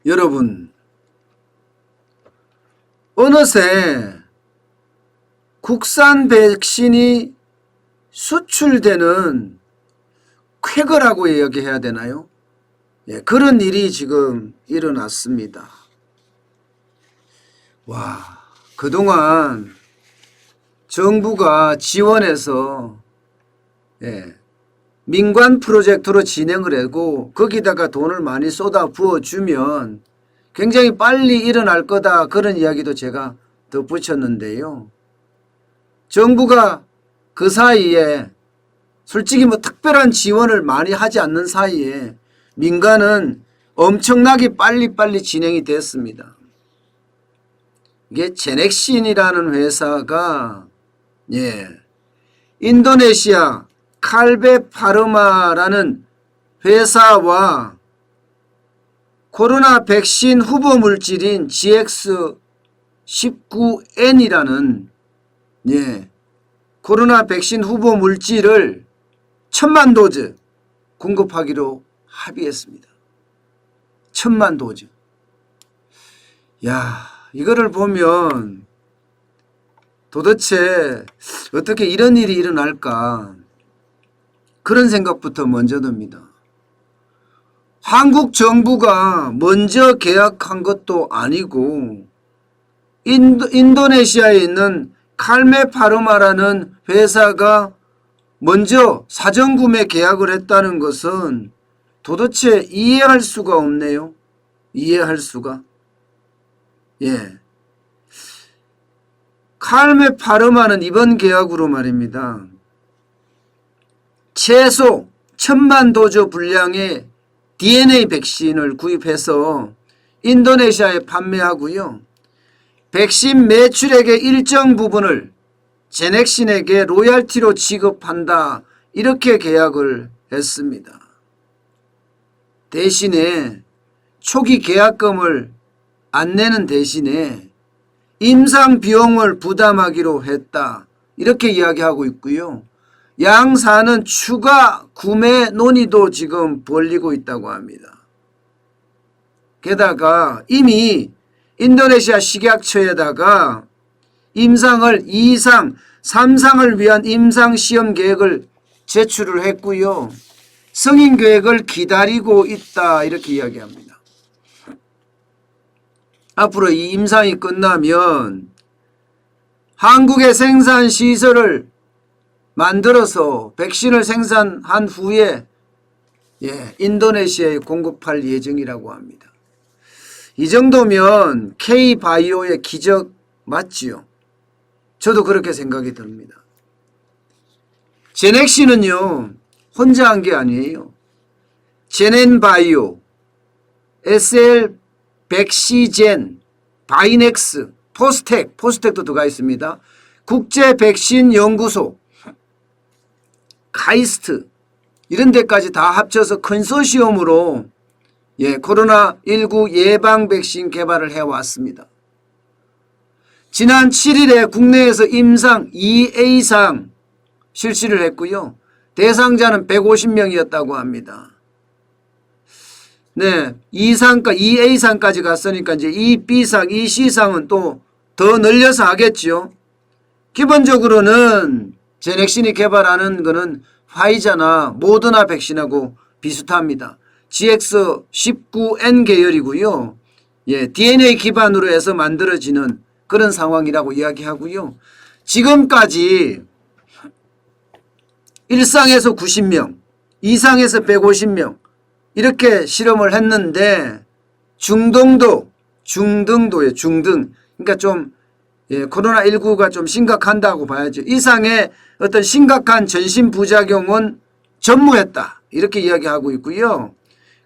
여러분, 어느새 국산 백신이 수출되는 쾌거라고 이야기해야 되나요? 그런 일이 지금 일어났습니다. 그동안 정부가 지원해서 민관 프로젝트로 진행을 하고 거기다가 돈을 많이 쏟아 부어주면 굉장히 빨리 일어날 거다, 그런 이야기도 제가 덧붙였는데요. 정부가 그 사이에 솔직히 특별한 지원을 많이 하지 않는 사이에 민간은 엄청나게 빨리빨리 진행이 됐습니다. 이게 제넥신이라는 회사가 인도네시아 칼베 파르마라는 회사와 코로나 백신 후보 물질인 GX19N이라는 코로나 백신 후보 물질을 1000만 도즈 공급하기로 합의했습니다. 1000만 도즈. 이거를 보면 도대체 어떻게 이런 일이 일어날까, 그런 생각부터 먼저 듭니다. 한국 정부가 먼저 계약한 것도 아니고 인도네시아에 있는 칼메 파르마라는 회사가 먼저 사전구매 계약을 했다는 것은 도대체 이해할 수가 없네요. 이해할 수가. 칼메 파르마는 이번 계약으로 말입니다, 최소 1000만 도즈 분량의 DNA 백신을 구입해서 인도네시아에 판매하고요, 백신 매출액의 일정 부분을 제넥신에게 로얄티로 지급한다, 이렇게 계약을 했습니다. 대신에 초기 계약금을 안 내는 대신에 임상 비용을 부담하기로 했다, 이렇게 이야기하고 있고요. 양사는 추가 구매 논의도 지금 벌이고 있다고 합니다. 게다가 이미 인도네시아 식약처에다가 임상을 2상, 3상을 위한 임상시험 계획을 제출을 했고요. 승인 계획을 기다리고 있다, 이렇게 이야기합니다. 앞으로 이 임상이 끝나면 한국의 생산시설을 만들어서 백신을 생산한 후에 인도네시아에 공급할 예정이라고 합니다. 이 정도면 K바이오의 기적 맞지요? 저도 그렇게 생각이 듭니다. 제넥신은요, 혼자 한 게 아니에요. 제넨바이오, SL 백시젠, 바이넥스, 포스텍도 들어가 있습니다. 국제백신연구소, 카이스트, 이런 데까지 다 합쳐서 컨소시엄으로 코로나19 예방 백신 개발을 해왔습니다. 지난 7일에 국내에서 임상 2A상 실시를 했고요. 대상자는 150명이었다고 합니다. 2A상까지 갔으니까 이제 2B상, 2C상은 또 더 늘려서 하겠죠. 기본적으로는 제넥신이 개발하는 거는 화이자나 모더나 백신하고 비슷합니다. GX19N 계열이고요. DNA 기반으로 해서 만들어지는 그런 상황이라고 이야기하고요. 지금까지 1상에서 90명, 2상에서 150명 이렇게 실험을 했는데 중등도예요. 중등. 그러니까 좀 코로나19가 좀 심각한다고 봐야죠. 이상의 어떤 심각한 전신 부작용은 전무했다, 이렇게 이야기하고 있고요.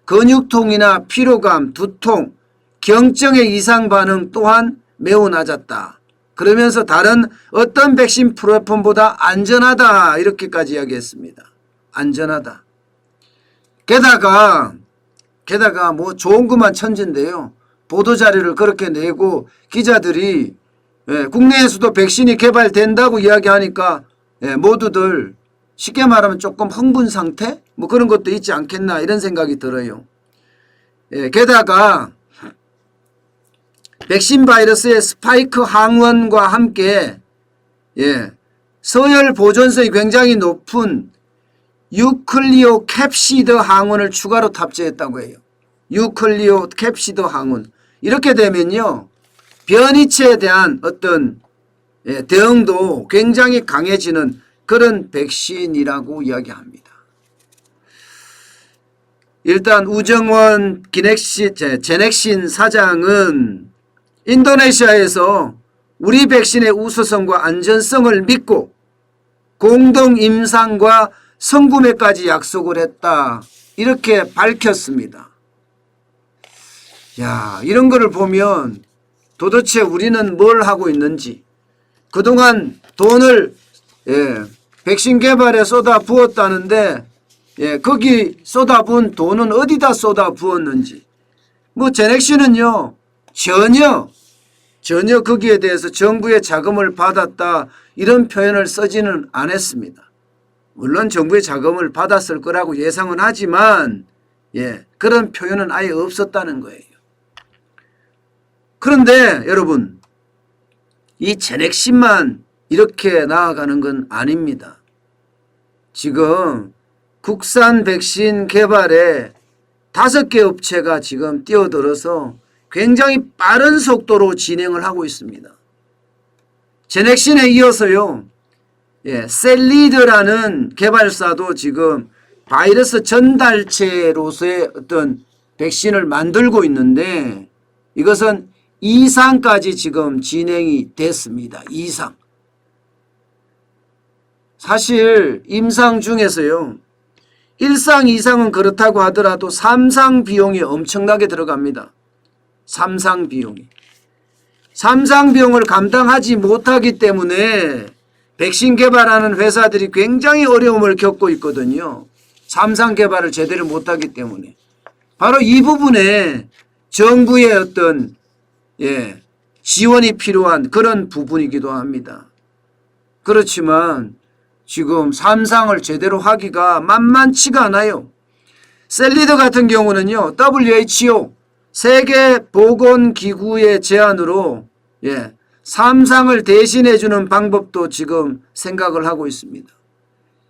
근육통이나 피로감, 두통, 경증의 이상 반응 또한 매우 낮았다. 그러면서 다른 어떤 백신 플랫폼보다 안전하다, 이렇게까지 이야기했습니다. 안전하다. 게다가 뭐 좋은 것만 천진데요. 보도자료를 그렇게 내고 기자들이 국내에서도 백신이 개발된다고 이야기하니까 모두들 쉽게 말하면 조금 흥분 상태? 뭐 그런 것도 있지 않겠나, 이런 생각이 들어요. 게다가 백신 바이러스의 스파이크 항원과 함께 서열 보존성이 굉장히 높은 유클리오 캡시드 항원을 추가로 탑재했다고 해요. 유클리오 캡시드 항원. 이렇게 되면요, 변이체에 대한 어떤 대응도 굉장히 강해지는 그런 백신이라고 이야기합니다. 일단 우정원 제넥신 사장은 인도네시아에서 우리 백신의 우수성과 안전성을 믿고 공동 임상과 성구매까지 약속을 했다, 이렇게 밝혔습니다. 야, 이런 거를 보면 도대체 우리는 뭘 하고 있는지, 그동안 돈을 백신 개발에 쏟아 부었다는데 거기 쏟아 부은 돈은 어디다 쏟아 부었는지, 뭐 제넥신은요 전혀 거기에 대해서 정부의 자금을 받았다 이런 표현을 쓰지는 않았습니다. 물론 정부의 자금을 받았을 거라고 예상은 하지만 그런 표현은 아예 없었다는 거예요. 그런데 여러분, 이 제넥신만 이렇게 나아가는 건 아닙니다. 지금 국산 백신 개발에 5개 업체가 지금 뛰어들어서 굉장히 빠른 속도로 진행을 하고 있습니다. 제넥신에 이어서요, 셀리드라는 개발사도 지금 바이러스 전달체로서의 어떤 백신을 만들고 있는데, 이것은 2상까지 지금 진행이 됐습니다. 2상. 사실 임상 중에서요, 1상, 2상은 그렇다고 하더라도 3상 비용이 엄청나게 들어갑니다. 3상 비용이. 3상 비용을 감당하지 못하기 때문에 백신 개발하는 회사들이 굉장히 어려움을 겪고 있거든요. 3상 개발을 제대로 못하기 때문에. 바로 이 부분에 정부의 어떤 지원이 필요한 그런 부분이기도 합니다. 그렇지만 지금 3상을 제대로 하기가 만만치가 않아요. 셀리드 같은 경우는요, WHO 세계보건기구의 제안으로 3상을 대신해 주는 방법도 지금 생각을 하고 있습니다.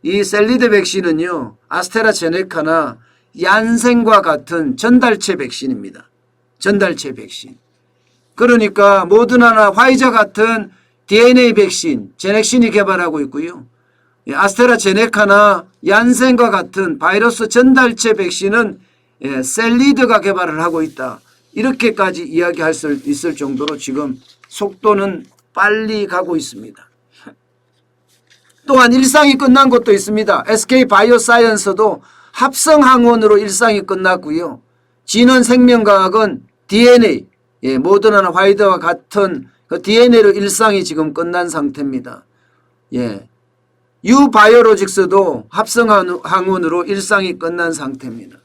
이 셀리드 백신은요, 아스트라제네카나 얀센과 같은 전달체 백신입니다. 전달체 백신. 그러니까 모더나나 화이자 같은 DNA 백신, 제넥신이 개발하고 있고요. 아스트라제네카나 얀센과 같은 바이러스 전달체 백신은 셀리드가 개발을 하고 있다, 이렇게까지 이야기할 수 있을 정도로 지금 속도는 빨리 가고 있습니다. 또한 1상이 끝난 곳도 있습니다. SK바이오사이언스도 합성항원으로 1상이 끝났고요. 진원생명과학은 DNA, 모더나나 화이자와 같은 그 DNA로 1상이 지금 끝난 상태입니다. 유바이오로직스도 합성항원으로 1상이 끝난 상태입니다.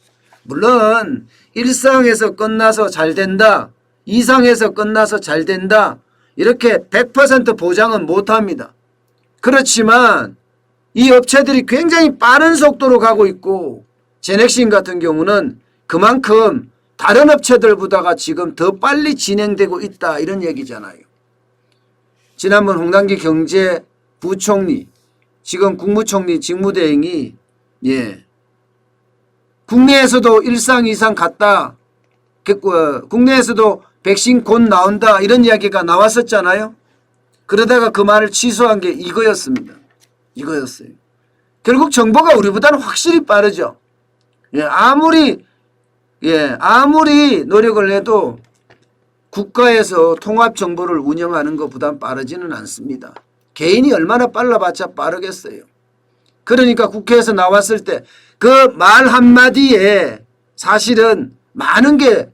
물론 1상에서 끝나서 잘 된다, 2상에서 끝나서 잘 된다, 이렇게 100% 보장은 못합니다. 그렇지만 이 업체들이 굉장히 빠른 속도로 가고 있고, 제넥신 같은 경우는 그만큼 다른 업체들보다가 지금 더 빨리 진행되고 있다, 이런 얘기잖아요. 지난번 홍남기 경제부총리, 지금 국무총리 직무대행이 국내에서도 1상, 2상 갔다, 국내에서도 백신 곧 나온다, 이런 이야기가 나왔었잖아요. 그러다가 그 말을 취소한 게 이거였습니다. 이거였어요. 결국 정보가 우리보다는 확실히 빠르죠. 아무리 노력을 해도 국가에서 통합 정보를 운영하는 것보단 빠르지는 않습니다. 개인이 얼마나 빨라봤자 빠르겠어요. 그러니까 국회에서 나왔을 때 그 말 한마디에 사실은 많은 게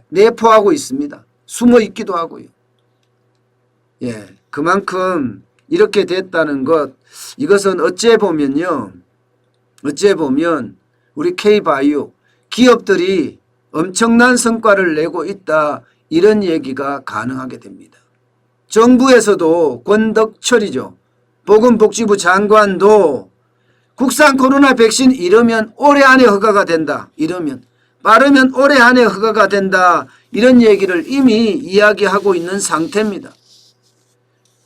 내포하고 있습니다. 숨어 있기도 하고요. 그만큼 이렇게 됐다는 것, 이것은 어째 보면 우리 K바이오 기업들이 엄청난 성과를 내고 있다, 이런 얘기가 가능하게 됩니다. 정부에서도 권덕철이죠, 보건복지부 장관도 국산 코로나 백신 이러면 올해 안에 허가가 된다, 이러면 빠르면 올해 안에 허가가 된다. 이런 얘기를 이미 이야기하고 있는 상태입니다.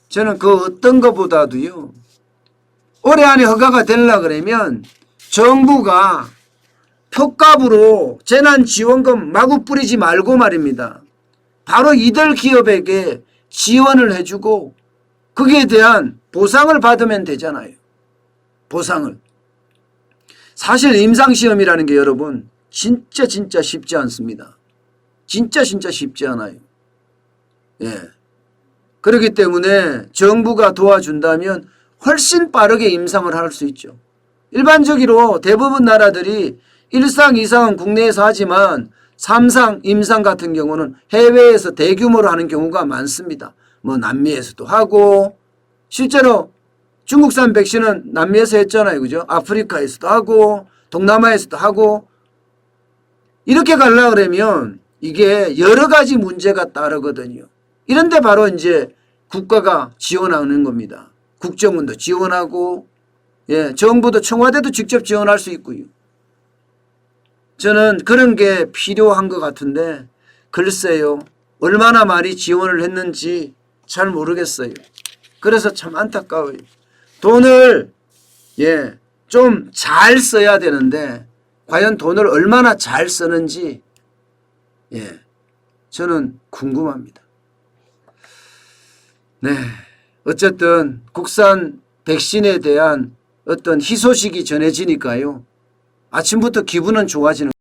저는 그 어떤 것보다도요. 올해 안에 허가가 되려 그러면 정부가 표값으로 재난지원금 마구 뿌리지 말고 말입니다. 바로 이들 기업에게 지원을 해주고 거기에 대한 보상을 받으면 되잖아요. 보상을. 사실 임상시험이라는 게 여러분 진짜 쉽지 않습니다. 진짜 쉽지 않아요. 예. 그렇기 때문에 정부가 도와준다면 훨씬 빠르게 임상을 할 수 있죠. 일반적으로 대부분 나라들이 1상, 2상은 국내에서 하지만 3상, 임상 같은 경우는 해외에서 대규모로 하는 경우가 많습니다. 뭐 남미에서도 하고 실제로 중국산 백신은 남미에서 했잖아요. 그죠? 아프리카에서도 하고 동남아에서도 하고 이렇게 가려고 그러면 이게 여러 가지 문제가 따르거든요. 이런데 바로 이제 국가가 지원하는 겁니다. 국정원도 지원하고 예, 정부도 청와대도 직접 지원할 수 있고요. 저는 그런 게 필요한 것 같은데 글쎄요. 얼마나 많이 지원을 했는지 잘 모르겠어요. 그래서 참 안타까워요. 돈을 예, 좀 잘 써야 되는데 과연 돈을 얼마나 잘 쓰는지 예, 저는 궁금합니다. 네, 어쨌든 국산 백신에 대한 어떤 희소식이 전해지니까요. 아침부터 기분은 좋아지는